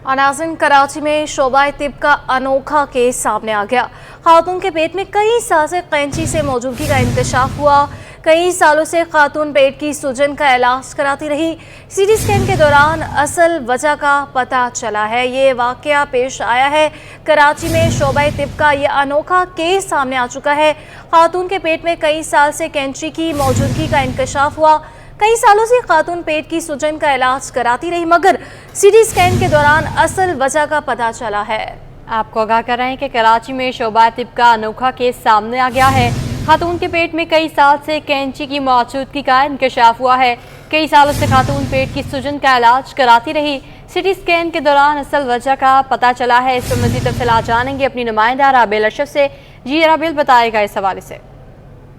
और नाज़रीन, कराची में शोबा तिब का अनोखा केस सामने आ गया। खातून के पेट में कई साल से कैंची से मौजूदगी का इंकशाफ हुआ। कई सालों से खातून पेट की सूजन का इलाज कराती रही। सीटी स्कैन के दौरान असल वजह का पता चला है। ये वाकया पेश आया है कराची में शोबा तिब का ये अनोखा केस सामने आ चुका है। खातून के पेट में कई साल से कैंची की मौजूदगी का इंकशाफ हुआ। कई सालों से खातून पेट की सूजन का इलाज कराती रही, मगर सीटी स्कैन के दौरान असल वजह का पता चला है। आपको आगाह कर रहे हैं कि कराची में शोबा तिब का अनोखा केस सामने आ गया है। खातून के पेट में कई साल से कैंची की मौजूदगी का इंकशाफ हुआ है। कई सालों से खातून पेट की सूजन का इलाज कराती रही। सीटी स्कैन के दौरान असल वजह का पता चला है। इस पर मज़ीद तफसीलात जानेंगे अपनी नुमाइंदा राबेल अशरफ से। जी राबेल, बताएगा इस हवाले से।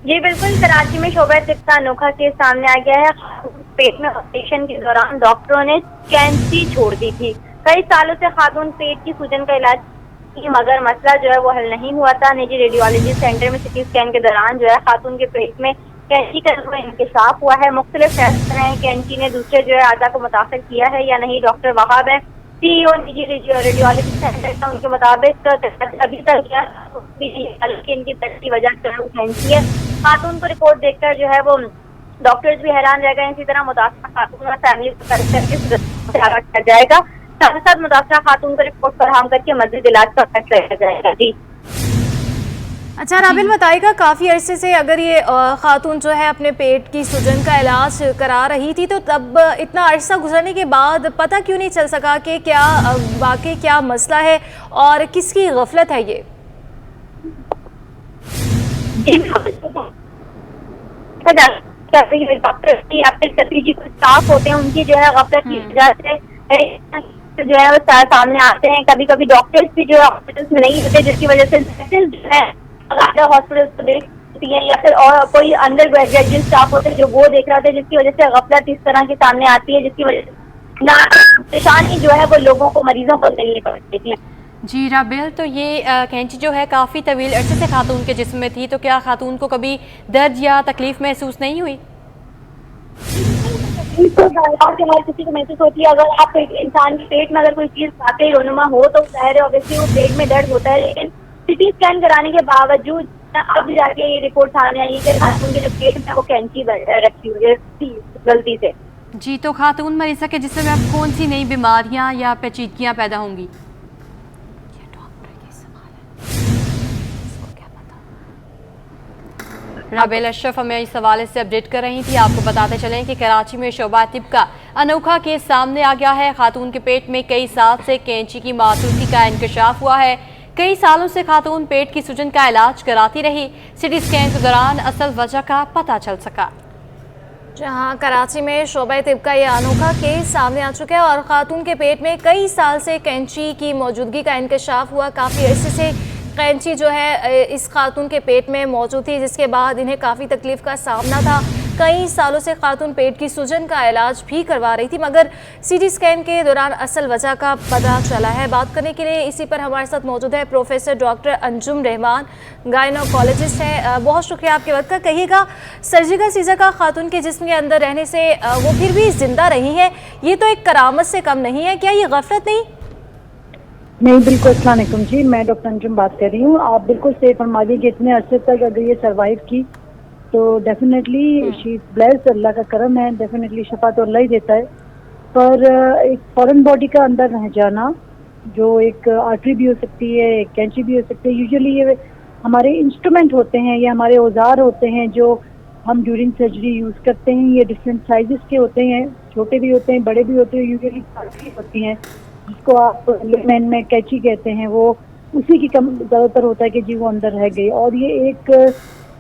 जी बिल्कुल, कराची में शोबा तिब का अनोखा केस सामने आ गया है। पेट में ऑपरेशन के दौरान डॉक्टरों ने कैंची छोड़ दी थी। कई सालों से खातून पेट की सूजन का इलाज की, मगर मसला जो है वो हल नहीं हुआ था। निजी रेडियोलॉजी सेंटर में सीटी स्कैन के दौरान जो है खातून के पेट में कैंची का इंकशाफ हुआ है। मुख्तलिफ टेस्ट हैं, कैंची ने दूसरे जो है आधा को मुतासर किया है या नहीं। डॉक्टर वहाब है, सीईओ निजी रेडियोलॉजी सेंटर का, उनके मुताबिक अभी तक इनकी पेट की वजह जो है वो कैंची है। खातून को रिपोर्ट देखकर जो है वो डॉक्टर्स भी हैरान रह गए। इसी तरह मुतासरा खातून और फैमिली को कर जाएगा। साथ ही साथ मुतासरा खातून को रिपोर्ट फराहम करके मज़ीद इलाज का फैसला किया जाएगा। जी अच्छा राबिल, बताइएगा, काफ़ी अरसे से अगर ये खातून जो है अपने पेट की सूजन का इलाज करा रही थी, तो तब इतना अरसा गुजरने के बाद पता क्यों नहीं चल सका कि क्या वाकई क्या मसला है और किसकी गफलत है ये? डॉक्टर स्टाफ होते हैं, उनकी जो है गफलत की वजह से जो है वो सामने आते हैं। कभी कभी डॉक्टर्स भी जो है हॉस्पिटल्स में नहीं होते, जिसकी वजह से जो है हॉस्पिटल्स को देखती है, या फिर और कोई अंडर ग्रेजुएट स्टाफ होते हैं जो वो देख रहे होते हैं, जिसकी वजह से गफलत इस तरह की सामने आती है, जिसकी वजह से ना परेशानी जो है वो लोगों को, मरीजों को झेलनी पड़ती है। जी राबेल, तो ये कैंची जो है काफ़ी तवील अरसे से खातून के जिस्म में थी, तो क्या खातून को कभी दर्द या तकलीफ महसूस नहीं हुई? किसी को महसूस होती है। अगर आप इंसान के पेट में अगर कोई चीज वाकई रोनुमा हो तो जाहिर है ऑब्वियसली वो पेट में दर्द होता है, लेकिन सीटी स्कैन कराने के बावजूद अब जाके ये रिपोर्ट सामने आई है कि खातून के जो पेट में वो कैंची रखी हुई है गलती से। जी, तो खातून मरीज़ा के जिस्म में अब कौन सी नई बीमारियां या पेचीदगियां पैदा होंगी? राबेल अशरफ हमें इस हवाले से अपडेट कर रही थी। आपको बताते चलें कि कराची में शोबा तिब का अनोखा केस सामने आ गया है। खातून के पेट में कई साल से कैंची की मौजूदगी का इंकशाफ हुआ है। कई सालों से खातून पेट की सूजन का इलाज कराती रही। सीटी स्कैन के दौरान असल वजह का पता चल सका। जहां कराची में शोबा तिब का ये अनोखा केस सामने आ चुका है और खातून के पेट में कई साल से कैंची की मौजूदगी का इंकशाफ हुआ। काफ़ी अरसे से कैंची जो है इस खातून के पेट में मौजूद थी, जिसके बाद इन्हें काफ़ी तकलीफ का सामना था। कई सालों से खातून पेट की सूजन का इलाज भी करवा रही थी, मगर सीटी स्कैन के दौरान असल वजह का पता चला है। बात करने के लिए इसी पर हमारे साथ मौजूद है professor doctor Anjum Rahman, gynaecologist हैं। बहुत शुक्रिया आपके वक्त का। कहिएगा, सर्जिकल सीजर का खातून के जिस्म के अंदर रहने से वो फिर भी जिंदा रही है, ये तो एक करामत से कम नहीं है, क्या ये गफलत नहीं? नहीं, बिल्कुल। अस्सलाम वालेकुम जी, मैं डॉक्टर अंजुम बात कर रही हूँ। आप बिल्कुल सही फरमा दी कि इतने अरसे तक अगर ये सर्वाइव की तो डेफिनेटली शी ब्लेस्ड, अल्लाह का करम है। डेफिनेटली शफा तो अल्लाह ही देता है, पर एक फॉरेन बॉडी का अंदर रह जाना, जो एक आर्टरी भी हो सकती है, एक कैंची भी हो सकती है। यूजुअली ये हमारे इंस्ट्रूमेंट होते हैं, ये हमारे औजार होते हैं जो हम ड्यूरिंग सर्जरी यूज़ करते हैं। ये डिफरेंट साइजेस के होते हैं, छोटे भी होते हैं, बड़े भी होते हैं। यूजुअली होती हैं, जिसको आप लेमैन में कैंची कहते हैं, वो उसी की कम ज़्यादातर होता है कि जी वो अंदर रह गई। और ये एक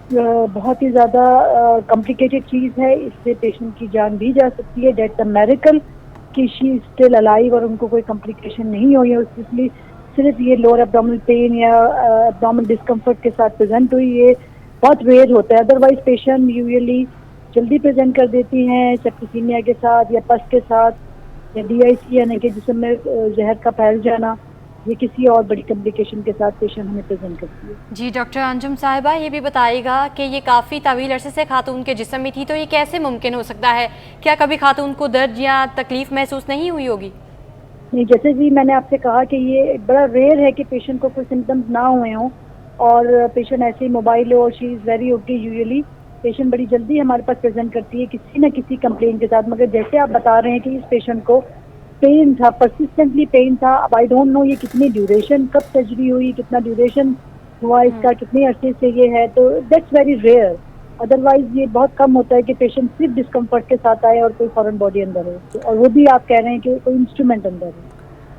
बहुत ही ज़्यादा कॉम्प्लिकेटेड चीज़ है। इससे पेशेंट की जान भी जा सकती है। दैट्स अ मिरेकल कि शी स्टिल अलाइव और उनको कोई कॉम्प्लिकेशन नहीं हुई है। इसलिए सिर्फ ये लोअर एब्डोमिनल पेन या एब्डोमिनल डिस्कम्फर्ट के साथ प्रेजेंट हुई, ये बहुत रेयर होता है। अदरवाइज पेशेंट यूजुअली जल्दी प्रेजेंट कर देती हैं सेप्टिसीमिया के साथ या पस के साथ या DIC यानी कि जिसम में जहर का फैल जाना, ये किसी और बड़ी कॉम्प्लिकेशन के साथ पेशेंट हमें प्रेजेंट करती है। जी डॉक्टर अंजुम साहिबा, ये भी बताइएगा कि ये काफ़ी तवील अरसे से खातून के जिस्म में थी, तो ये कैसे मुमकिन हो सकता है? क्या कभी खातून को दर्द या तकलीफ महसूस नहीं हुई होगी? नहीं, जैसे भी मैंने आपसे कहा कि ये बड़ा रेयर है कि पेशेंट को कोई सिम्टम्स ना हुए हों और पेशेंट ऐसे ही मोबाइल हो और she is very okay. Usually patient बड़ी जल्दी हमारे पास प्रेजेंट करती है किसी न किसी कंप्लेंट के साथ, मगर जैसे आप बता रहे हैं कि इस पेशेंट को पेन था, परसिस्टेंटली पेन था। अब आई डोंट नो ये कितनी ड्यूरेशन, कब सर्जरी हुई, कितना ड्यूरेशन हुआ इसका, कितने अरसे से ये है, तो दैट्स वेरी रेयर। अदरवाइज ये बहुत कम होता है कि पेशेंट सिर्फ डिस्कम्फर्ट के साथ आए और कोई फॉरेन बॉडी अंदर हो, तो और वो भी आप कह रहे हैं कि कोई इंस्ट्रूमेंट अंदर है,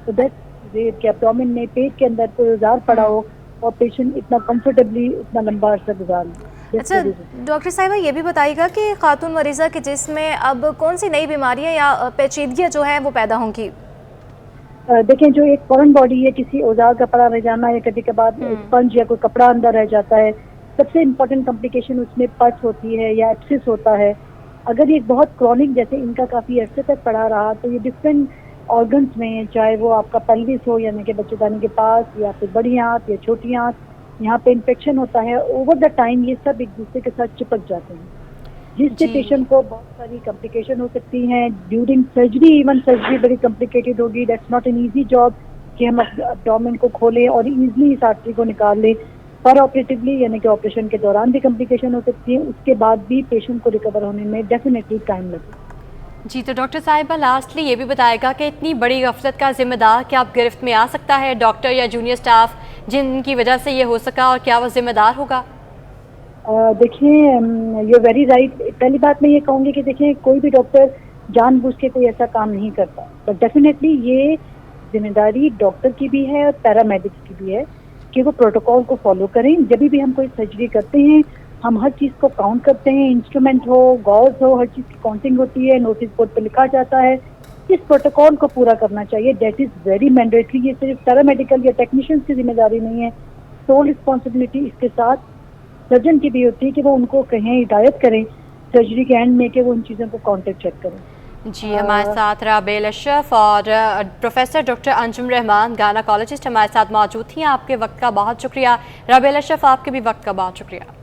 तो दैट्स रेयर कि एब्डोमेन में, पेट के अंदर कोई औजार पड़ा हो और पेशेंट इतना कंफर्टेबली इतना लंबा अरसा गुजार ले। अच्छा डॉक्टर साहिबा, ये भी बताइएगा कि खातून मरीज़ा के जिस्म में अब कौन सी नई बीमारियां या पेचीदगियां जो है वो पैदा होंगी? देखें, जो एक फॉरेन बॉडी है, किसी औजार का पड़ा रह जाना या कभी कभार स्पंज या कोई कपड़ा अंदर रह जाता है, सबसे इम्पोर्टेंट कॉम्प्लिकेशन उसमें पस होती है या एब्सिस होता है। अगर ये बहुत क्रॉनिक, जैसे इनका काफ़ी अरसे तक पड़ा रहा, तो ये डिफरेंट ऑर्गन्स में, चाहे वो आपका पेल्विस हो यानी कि बच्चेदानी के पास, या फिर बड़ी आंत या छोटी आंत, यहाँ पे इन्फेक्शन होता है। ओवर द टाइम ये सब एक दूसरे के साथ चिपक जाते हैं, जिससे पेशेंट को बहुत सारी कॉम्प्लिकेशन हो सकती हैं ड्यूरिंग सर्जरी। इवन सर्जरी बड़ी कॉम्प्लिकेटेड होगी, that's not an easy job कि हम एब्डोमेन को खोलें और इजीली इस आर्टरी को निकाल लें। पर ऑपरेटिवली यानी कि ऑपरेशन के दौरान भी कॉम्प्लिकेशन हो सकती है, उसके बाद भी पेशेंट को रिकवर होने में डेफिनेटली टाइम लगेगा। जी, तो डॉक्टर साहिबा लास्टली ये भी बताएगा कि इतनी बड़ी गफलत का जिम्मेदार क्या आप गिरफ्त में आ सकता है, डॉक्टर या जूनियर स्टाफ जिनकी वजह से ये हो सका, और क्या वो जिम्मेदार होगा? देखिए, ये वेरी राइट। पहली बात मैं ये कहूँगी कि देखिए, कोई भी डॉक्टर जानबूझ के कोई ऐसा काम नहीं करता, बट डेफिनेटली ये जिम्मेदारी डॉक्टर की भी है और पैरामेडिक्स की भी है कि वो प्रोटोकॉल को फॉलो करें। जब भी हम कोई सर्जरी करते हैं, हम हर चीज़ को काउंट करते हैं, इंस्ट्रूमेंट हो, गॉज हो, हर चीज़ की काउंटिंग होती है, नोटिस बोर्ड पे लिखा जाता है। इस प्रोटोकॉल को पूरा करना चाहिए, दैट इज़ वेरी मैंडेटरी। ये सिर्फ पैरामेडिकल या टेक्नीशियंस की जिम्मेदारी नहीं है, सोल रिस्पॉन्सिबिलिटी इसके साथ सर्जन की भी होती है कि वो उनको कहें, हिदायत करें सर्जरी के एंड में कि वो उन चीज़ों को काउंटर चेक करें। जी, हमारे साथ राबेल अशरफ और professor doctor Anjum Rahman gynaecologist हमारे साथ मौजूद थी। आपके वक्त का बहुत शुक्रिया राबेल अशरफ, आपके भी वक्त का बहुत शुक्रिया।